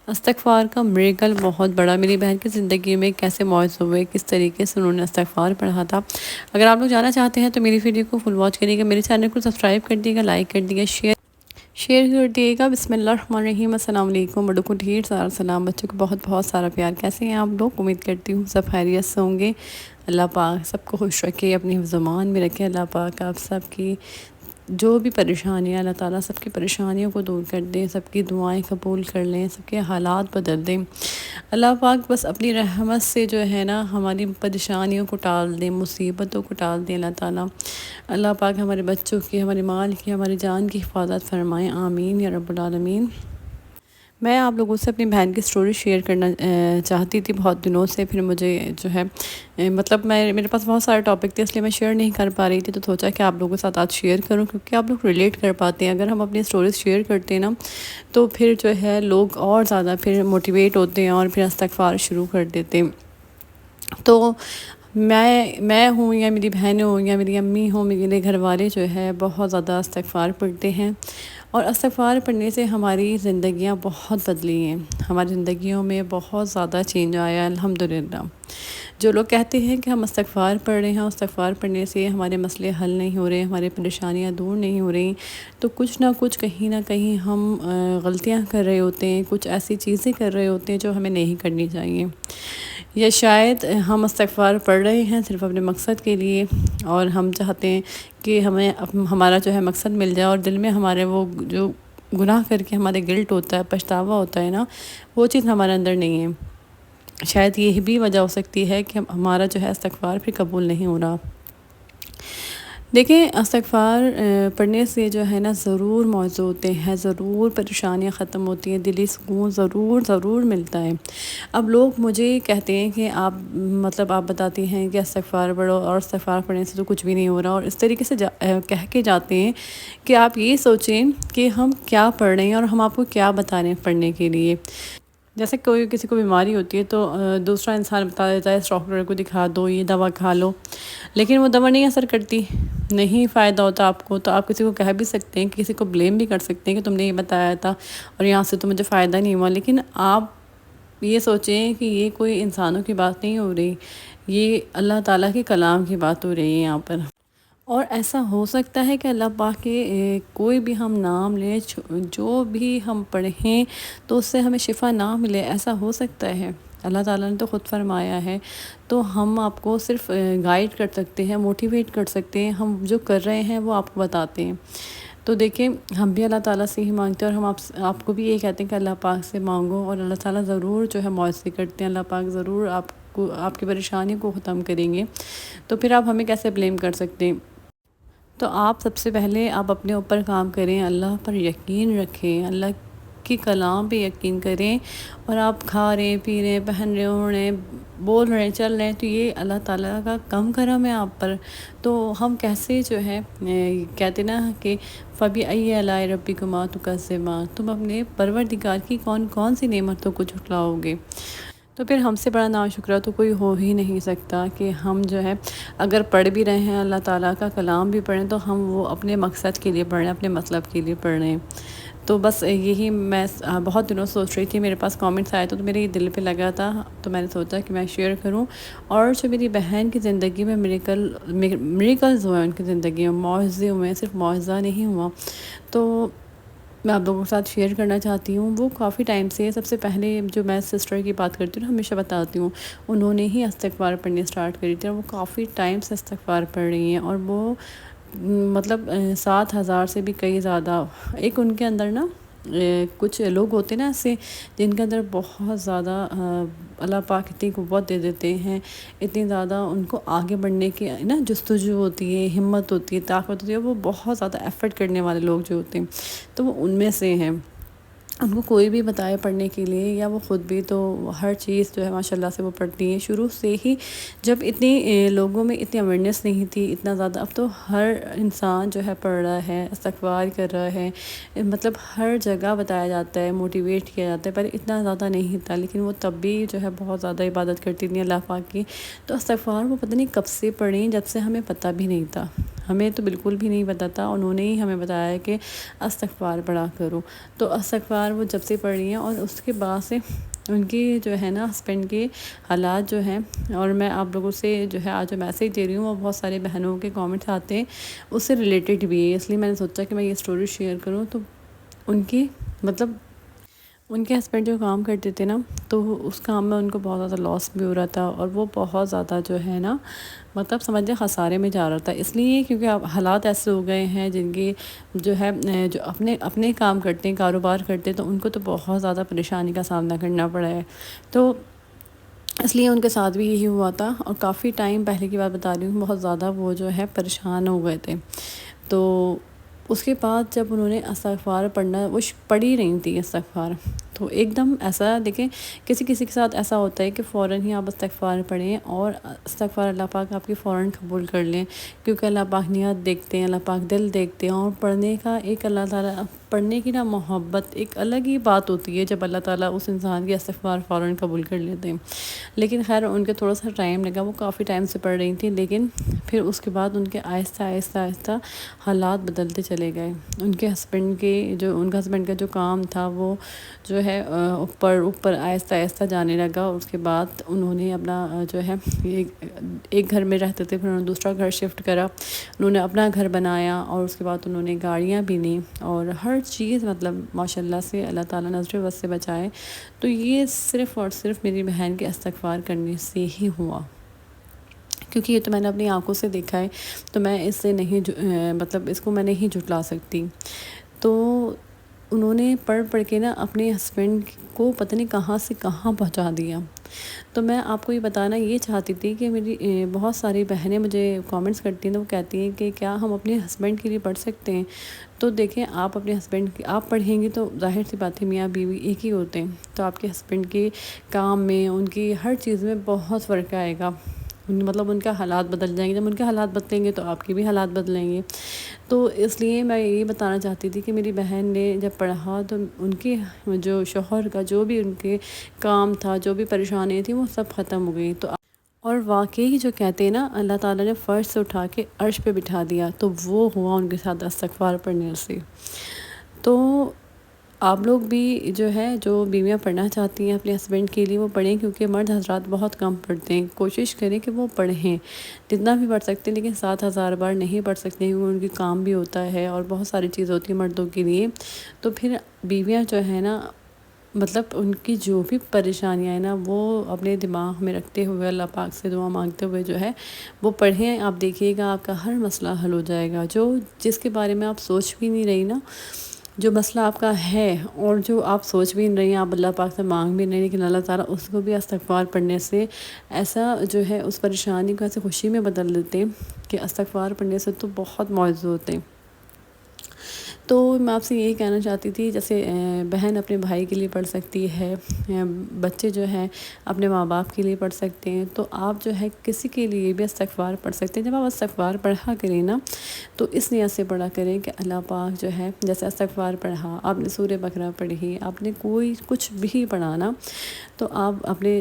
استغفار کا میریکل بہت بڑا میری بہن کی زندگی میں کیسے معجزے ہوئے، کس طریقے سے انہوں نے استغفار پڑھا تھا۔ اگر آپ لوگ جانا چاہتے ہیں تو میری ویڈیو کو فل واچ کریے گا، میرے چینل کو سبسکرائب کر دیے گا، لائک کر دیے گا، شیئر کر دیے گا۔ بسم اللہ الرحمن الرحیم۔ السلام علیکم، بڑوں کو ڈھیر سارا سلام، بچوں کو بہت بہت سارا پیار۔ کیسے ہیں آپ لوگ؟ امید کرتی ہوں سب خیریت سے ہوں گے۔ اللہ پاک سب کو خوش رکھے، اپنی حفظ و امان میں رکھے۔ اللہ پاک آپ سب کی جو بھی پریشانیاں، اللہ تعالیٰ سب کی پریشانیوں کو دور کر دیں، سب کی دعائیں قبول کر لیں، سب کے حالات بدل دیں۔ اللہ پاک بس اپنی رحمت سے جو ہے نا ہماری پریشانیوں کو ٹال دیں، مصیبتوں کو ٹال دیں اللہ تعالیٰ۔ اللہ پاک ہمارے بچوں کی، ہمارے مال کی، ہماری جان کی حفاظت فرمائیں، آمین یا رب العالمین۔ میں آپ لوگوں سے اپنی بہن کی سٹوری شیئر کرنا چاہتی تھی بہت دنوں سے، پھر مجھے جو ہے مطلب میرے پاس بہت سارے ٹاپک تھے، اس لیے میں شیئر نہیں کر پا رہی تھی، تو سوچا کہ آپ لوگوں کے ساتھ آج شیئر کروں، کیونکہ آپ لوگ ریلیٹ کر پاتے ہیں۔ اگر ہم اپنی سٹوریز شیئر کرتے ہیں نا تو پھر جو ہے لوگ اور زیادہ پھر موٹیویٹ ہوتے ہیں اور پھر استغفار شروع کر دیتے ہیں۔ تو میں ہوں یا میری بہنیں ہوں یا میری امی ہوں، میرے گھر والے جو ہے بہت زیادہ استغفار پڑھتے ہیں، اور استغفار پڑھنے سے ہماری زندگیاں بہت بدلی ہیں، ہماری زندگیوں میں بہت زیادہ چینج آیا الحمدللہ۔ جو لوگ کہتے ہیں کہ ہم استغفار پڑھ رہے ہیں، استغفار پڑھنے سے ہمارے مسئلے حل نہیں ہو رہے، ہمارے پریشانیاں دور نہیں ہو رہی، تو کچھ نہ کچھ کہیں نہ کہیں ہم غلطیاں کر رہے ہوتے ہیں، کچھ ایسی چیزیں کر رہے ہوتے ہیں جو ہمیں نہیں کرنی چاہیے، یا شاید ہم استغفار پڑھ رہے ہیں صرف اپنے مقصد کے لیے، اور ہم چاہتے ہیں کہ ہمارا جو ہے مقصد مل جائے، اور دل میں ہمارے وہ جو گناہ کر کے ہمارے گلٹ ہوتا ہے، پچھتاوا ہوتا ہے نا، وہ چیز ہمارے اندر نہیں ہے۔ شاید یہ بھی وجہ ہو سکتی ہے کہ ہمارا جو ہے استغفار پھر قبول نہیں ہو رہا۔ دیکھیں، استغفار پڑھنے سے جو ہے نا ضرور معجزے ہوتے ہیں، ضرور پریشانیاں ختم ہوتی ہیں، دلی سکون ضرور ملتا ہے۔ اب لوگ مجھے کہتے ہیں کہ آپ بتاتی ہیں کہ استغفار پڑھو، اور استغفار پڑھنے سے تو کچھ بھی نہیں ہو رہا، اور اس طریقے سے کہہ کے جاتے ہیں کہ آپ یہ سوچیں کہ ہم کیا پڑھ رہے ہیں اور ہم آپ کو کیا بتا رہے ہیں پڑھنے کے لیے۔ جیسے کسی کو بیماری ہوتی ہے تو دوسرا انسان بتا دیتا ہے اس ڈاکٹر کو دکھا دو، یہ دوا کھا لو، لیکن وہ دوا نہیں اثر کرتی، نہیں فائدہ ہوتا آپ کو، تو آپ کسی کو کہہ بھی سکتے ہیں، کسی کو بلیم بھی کر سکتے ہیں کہ تم نے یہ بتایا تھا اور یہاں سے تو مجھے فائدہ نہیں ہوا، لیکن آپ یہ سوچیں کہ یہ کوئی انسانوں کی بات نہیں ہو رہی، یہ اللہ تعالیٰ کے کلام کی بات ہو رہی ہے یہاں پر۔ اور ایسا ہو سکتا ہے کہ اللہ پاک کے کوئی بھی ہم نام لیں، جو بھی ہم پڑھیں تو اس سے ہمیں شفا نہ ملے، ایسا ہو سکتا ہے۔ اللہ تعالیٰ نے تو خود فرمایا ہے، تو ہم آپ کو صرف گائیڈ کر سکتے ہیں، موٹیویٹ کر سکتے ہیں، ہم جو کر رہے ہیں وہ آپ کو بتاتے ہیں۔ تو دیکھیں، ہم بھی اللہ تعالیٰ سے ہی مانگتے ہیں، اور ہم آپ کو بھی یہ کہتے ہیں کہ اللہ پاک سے مانگو، اور اللہ تعالیٰ ضرور جو ہے معجزے کرتے ہیں، اللہ پاک ضرور آپ کی پریشانی کو ختم کریں گے، تو پھر آپ ہمیں کیسے بلیم کر سکتے ہیں؟ تو آپ سب سے پہلے آپ اپنے اوپر کام کریں، اللہ پر یقین رکھیں، اللہ کی کلام پہ یقین کریں، اور آپ کھا رہے، پی رہے، پہن رہے، اڑ رہے، بول رہے، چل رہے، تو یہ اللہ تعالیٰ کا کم کرم ہے آپ پر۔ تو ہم کیسے جو ہے کہتے نا کہ فَبِأَيِّ آلَاءِ رَبِّكُمَا تُكَذِّبَانِ، تم اپنے پروردگار کی کون سی نعمتوں کو جھٹلاؤ گے؟ تو پھر ہم سے بڑا ناشکرہ تو کوئی ہو ہی نہیں سکتا کہ ہم جو ہے اگر پڑھ بھی رہے ہیں اللہ تعالیٰ کا کلام بھی پڑھیں، تو ہم وہ اپنے مقصد کے لیے پڑھ رہے ہیں، اپنے مطلب کے لیے پڑھ رہے ہیں۔ تو بس یہی میں بہت دنوں سوچ رہی تھی، میرے پاس کامنٹس آئے تو میرے دل پہ لگا تھا، تو میں نے سوچا کہ میں شیئر کروں، اور جو میری بہن کی زندگی میں میریکلز ہوئے، ان کی زندگی میں معجزے ہوئے، صرف معجزہ نہیں ہوا، تو میں آپ لوگوں کے ساتھ شیئر کرنا چاہتی ہوں۔ وہ کافی ٹائم سے، سب سے پہلے جو میں سسٹر کی بات کرتی ہوں ہمیشہ بتاتی ہوں، انہوں نے ہی استغفار پڑھنی سٹارٹ کری تھی، اور وہ کافی ٹائم سے استغفار پڑھ رہی ہیں، اور وہ 7,000 سے بھی کئی زیادہ۔ ایک ان کے اندر نا کچھ لوگ ہوتے ہیں نا ایسے، جن کے اندر بہت زیادہ اللہ پاک اتنی قوت دے دیتے ہیں، اتنی زیادہ ان کو آگے بڑھنے کی نا جستجو ہوتی ہے، ہمت ہوتی ہے، طاقت ہوتی ہے، وہ بہت زیادہ ایفرٹ کرنے والے لوگ جو ہوتے ہیں، تو وہ ان میں سے ہیں۔ ان کو کوئی بھی بتائے پڑھنے کے لیے، یا وہ خود بھی، تو ہر چیز جو ہے ماشاءاللہ سے وہ پڑھتی ہیں شروع سے ہی۔ جب اتنی لوگوں میں اتنی اویئرنیس نہیں تھی اتنا زیادہ، اب تو ہر انسان جو ہے پڑھ رہا ہے، استغفار کر رہا ہے، مطلب ہر جگہ بتایا جاتا ہے، موٹیویٹ کیا جاتا ہے، پر اتنا زیادہ نہیں تھا، لیکن وہ تب بھی جو ہے بہت زیادہ عبادت کرتی تھیں اللہ پاک کی۔ تو استغفار وہ پتہ نہیں کب سے پڑھیں، جب سے ہمیں پتہ بھی نہیں تھا۔ ہمیں تو بالکل بھی نہیں پتہ تھا، انہوں نے ہی ہمیں بتایا کہ استغفار پڑھا کرو۔ تو استغفار وہ جب سے پڑھ رہی ہیں اور اس کے بعد سے ان کی جو ہے نا ہسبینڈ کے حالات جو ہیں، اور میں آپ لوگوں سے جو ہے آج جو میسیج دے رہی ہوں وہ بہت سارے بہنوں کے کامنٹس آتے ہیں اس سے ریلیٹڈ بھی ہے، اس لیے میں نے سوچا کہ میں یہ اسٹوری شیئر کروں۔ تو ان کی مطلب ان کے ہسبینڈ جو کام کرتے تھے نا، تو اس کام میں ان کو بہت زیادہ لاس بھی ہو رہا تھا، اور وہ بہت زیادہ جو ہے نا مطلب سمجھے خسارے میں جا رہا تھا، اس لیے کیونکہ اب حالات ایسے ہو گئے ہیں جن کی جو ہے جو اپنے کام کرتے ہیں، کاروبار کرتے ہیں، تو ان کو تو بہت زیادہ پریشانی کا سامنا کرنا پڑا ہے۔ تو اس لیے ان کے ساتھ بھی یہی ہوا تھا، اور کافی ٹائم پہلے کی بات بتا رہی ہوں، بہت زیادہ وہ جو ہے پریشان ہو گئے تھے۔ تو اس کے بعد جب انہوں نے استغفار پڑھنا، وہ پڑھ ہی رہی تھی استغفار، تو ایک دم ایسا دیکھیں کسی کے ساتھ ایسا ہوتا ہے کہ فوراً ہی آپ استغفار پڑھیں اور استغفار اللہ پاک آپ کی فوراً قبول کر لیں، کیونکہ اللہ پاک نیت دیکھتے ہیں، اللہ پاک دل دیکھتے ہیں، اور پڑھنے کا ایک اللہ تعالیٰ پڑھنے کی نا محبت ایک الگ ہی بات ہوتی ہے جب اللہ تعالیٰ اس انسان کی استغفار فوراً قبول کر لیتے ہیں۔ لیکن خیر ان کے تھوڑا سا ٹائم لگا، وہ کافی ٹائم سے پڑھ رہی تھیں، لیکن پھر اس کے بعد ان کے آہستہ آہستہ آہستہ حالات بدلتے چلے گئے۔ ان کے ہسبینڈ کا جو کام تھا وہ جو ہے اوپر آہستہ آہستہ جانے لگا۔ اس کے بعد انہوں نے اپنا جو ہے ایک گھر میں رہتے تھے، پھر انہوں نے دوسرا گھر شفٹ کرا، انہوں نے اپنا گھر بنایا، اور اس کے بعد انہوں نے گاڑیاں بھی لیں، اور ہر چیز مطلب ماشاءاللہ سے اللہ تعالیٰ نظر بد سے بچائے۔ تو یہ صرف اور صرف میری بہن کے استغفار کرنے سے ہی ہوا، کیونکہ یہ تو میں نے اپنی آنکھوں سے دیکھا ہے، تو میں اس سے نہیں مطلب اس کو میں نہیں جھٹلا سکتی۔ تو انہوں نے پڑھ کے نا اپنے ہسبینڈ کو پتہ نہیں کہاں سے کہاں پہنچا دیا۔ تو میں آپ کو یہ بتانا یہ چاہتی تھی کہ میری بہت ساری بہنیں مجھے کامنٹس کرتی ہیں، تو وہ کہتی ہیں کہ کیا ہم اپنے ہسبینڈ کے لیے پڑھ سکتے ہیں؟ تو دیکھیں آپ اپنے ہسبینڈ کی آپ پڑھیں گے تو ظاہر سی بات ہے میاں بیوی ایک ہی ہوتے ہیں، تو آپ کے ہسبینڈ کے کام میں، ان کی ہر چیز میں بہت فرق آئے گا، مطلب ان کا حالات بدل جائیں گے، جب ان کے حالات بدلیں گے تو آپ کے بھی حالات بدلیں گے۔ تو اس لیے میں یہی بتانا چاہتی تھی کہ میری بہن نے جب پڑھا تو ان کے جو شوہر کا جو بھی ان کے کام تھا، جو بھی پریشانیاں تھیں، وہ سب ختم ہو گئی۔ اور واقعی جو کہتے ہیں نا اللہ تعالیٰ نے فرش سے اٹھا کے عرش پہ بٹھا دیا، تو وہ ہوا ان کے ساتھ استغفار پڑھنے سے۔ تو آپ لوگ بھی جو ہے جو بیویاں پڑھنا چاہتی ہیں اپنے ہسبینڈ کے لیے وہ پڑھیں، کیونکہ مرد حضرات بہت کم پڑھتے ہیں، کوشش کریں کہ وہ پڑھیں جتنا بھی پڑھ سکتے ہیں، لیکن 7,000 بار نہیں پڑھ سکتے کیونکہ ان کی کام بھی ہوتا ہے اور بہت ساری چیز ہوتی ہے مردوں کے لیے۔ تو پھر بیویاں جو ہے نا مطلب ان کی جو بھی پریشانیاں ہیں نا وہ اپنے دماغ میں رکھتے ہوئے اللہ پاک سے دعا مانگتے ہوئے جو ہے وہ پڑھیں، آپ دیکھیے گا آپ کا ہر مسئلہ حل ہو جائے گا، جس کے بارے میں آپ سوچ بھی نہیں رہی نا، جو مسئلہ آپ کا ہے اور جو آپ سوچ بھی نہیں رہی ہیں، آپ اللہ پاک سے مانگ بھی نہیں، لیکن اللہ تعالیٰ اس کو بھی استغفار پڑھنے سے ایسا جو ہے اس پریشانی کو ایسے خوشی میں بدل دیتے ہیں کہ استغفار پڑھنے سے تو بہت معجزے ہوتے ہیں۔ تو میں آپ سے یہی کہنا چاہتی تھی، جیسے بہن اپنے بھائی کے لیے پڑھ سکتی ہے، بچے جو ہیں اپنے ماں باپ کے لیے پڑھ سکتے ہیں، تو آپ جو ہے کسی کے لیے بھی استغفار پڑھ سکتے ہیں۔ جب آپ استغفار پڑھا کریں نا تو اس نیت سے پڑھا کریں کہ اللہ پاک جو ہے، جیسے استغفار پڑھا، آپ نے سورہ بقرہ پڑھی، آپ نے کوئی کچھ بھی پڑھا نا، تو آپ اپنے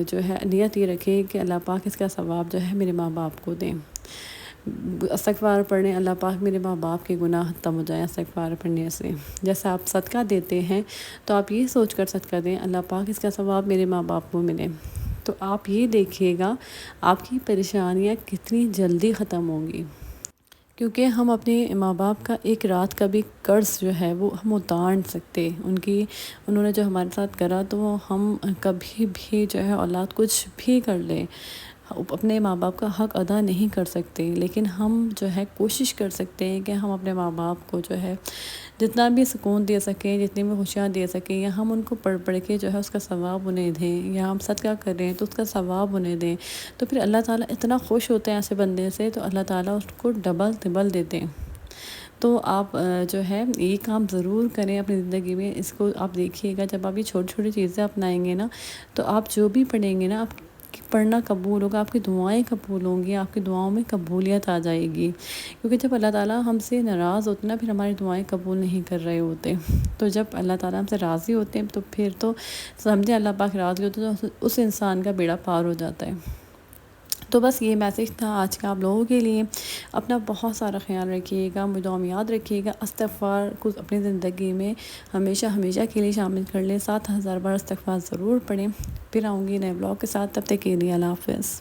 جو ہے نیت یہ رکھیں کہ اللہ پاک اس کا ثواب جو ہے میرے ماں باپ کو دیں۔ استغفار پڑھیں اللہ پاک میرے ماں باپ کے گناہ ختم ہو جائیں استغفار پڑھنے سے۔ جیسے آپ صدقہ دیتے ہیں تو آپ یہ سوچ کر صدقہ دیں اللہ پاک اس کا ثواب میرے ماں باپ کو ملے، تو آپ یہ دیکھیے گا آپ کی پریشانیاں کتنی جلدی ختم ہوں گی، کیونکہ ہم اپنے ماں باپ کا ایک رات کا بھی قرض جو ہے وہ ہم اتار نہیں سکتے۔ انہوں نے جو ہمارے ساتھ کرا تو وہ ہم کبھی بھی جو ہے اولاد کچھ بھی کر لے اپنے ماں باپ کا حق ادا نہیں کر سکتے، لیکن ہم جو ہے کوشش کر سکتے ہیں کہ ہم اپنے ماں باپ کو جو ہے جتنا بھی سکون دے سکیں، جتنی بھی خوشیاں دے سکیں، یا ہم ان کو پڑھ کے جو ہے اس کا ثواب انہیں دیں، یا ہم صدقہ کریں تو اس کا ثواب انہیں دیں، تو پھر اللہ تعالیٰ اتنا خوش ہوتے ہیں ایسے بندے سے، تو اللہ تعالیٰ اس کو ڈبل تبل دیتے ہیں۔ تو آپ جو ہے یہ کام ضرور کریں اپنی زندگی میں، اس کو آپ دیکھیے گا جب آپ یہ چھوٹی چھوٹی چیزیں اپنائیں گے نا، تو آپ جو بھی پڑھیں گے نا آپ کی پڑھنا قبول ہوگا، آپ کی دعائیں قبول ہوں گی، آپ کی دعاؤں میں قبولیت آ جائے گی، کیونکہ جب اللہ تعالیٰ ہم سے ناراض ہوتے نا پھر ہماری دعائیں قبول نہیں کر رہے ہوتے، تو جب اللہ تعالیٰ ہم سے راضی ہوتے ہیں تو پھر تو سمجھے اللہ پاک راضی ہوتے ہیں، تو اس انسان کا بیڑا پار ہو جاتا ہے۔ تو بس یہ میسیج تھا آج کا آپ لوگوں کے لیے. اپنا بہت سارا خیال رکھیے گا، دعا میں یاد رکھیے گا. استغفار کو اپنی زندگی میں ہمیشہ ہمیشہ کے لیے شامل کر لیں. 7000 بار استغفار ضرور پڑھیں. پھر آؤں گی نئے بلاگ کے ساتھ، تب تک کے لیے اللہ حافظ.